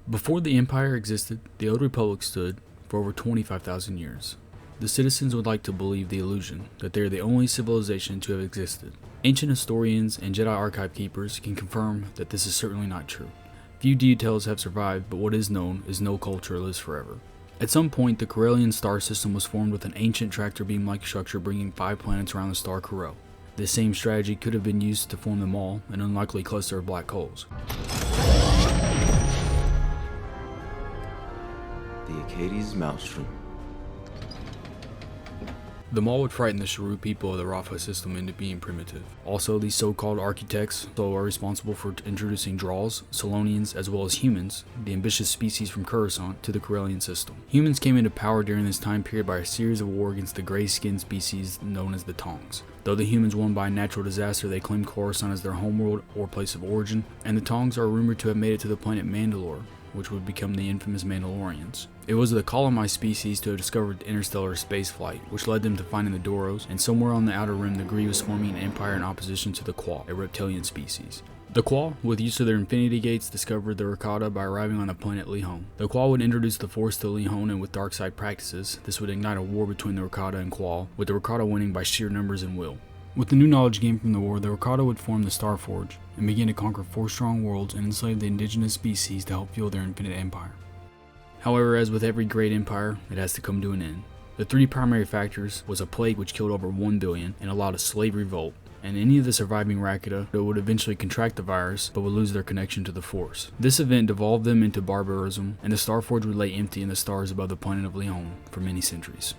Before the Empire existed, the Old Republic stood for over 25,000 years. The citizens would like to believe the illusion that they are the only civilization to have existed. Ancient historians and Jedi Archive keepers can confirm that this is certainly not true. Few details have survived, but what is known is no culture lives forever. At some point, the Corellian star system was formed with an ancient tractor beam-like structure bringing 5 planets around the star Corel. This same strategy could have been used to form them all, an unlikely cluster of black holes. The Acades Maelstrom. The Maul would frighten the Sharu people of the Rafa system into being primitive. Also, these so-called architects are responsible for introducing Draws, Solonians, as well as humans, the ambitious species from Coruscant, to the Corellian system. Humans came into power during this time period by a series of war against the gray-skinned species known as the Tongs. Though the humans won by a natural disaster, they claimed Coruscant as their homeworld or place of origin, and the Tongs are rumored to have made it to the planet Mandalore, which would become the infamous Mandalorians. It was the colonized species to have discovered interstellar spaceflight, which led them to finding the Doros, and somewhere on the outer rim the Gree was forming an empire in opposition to the Qua, a reptilian species. The Qua, with use of their infinity gates, discovered the Rakata by arriving on the planet Lihon. The Qua would introduce the Force to Lihon, and with dark side practices, this would ignite a war between the Rakata and Qua, with the Rakata winning by sheer numbers and will. With the new knowledge gained from the war, the Rakata would form the Star Forge and begin to conquer 4 strong worlds and enslave the indigenous species to help fuel their infinite empire. However, as with every great empire, it has to come to an end. The 3 primary factors was a plague which killed over 1 billion and allowed a slave revolt, and any of the surviving Rakata would eventually contract the virus but would lose their connection to the Force. This event devolved them into barbarism, and the Star Forge would lay empty in the stars above the planet of Lihon for many centuries.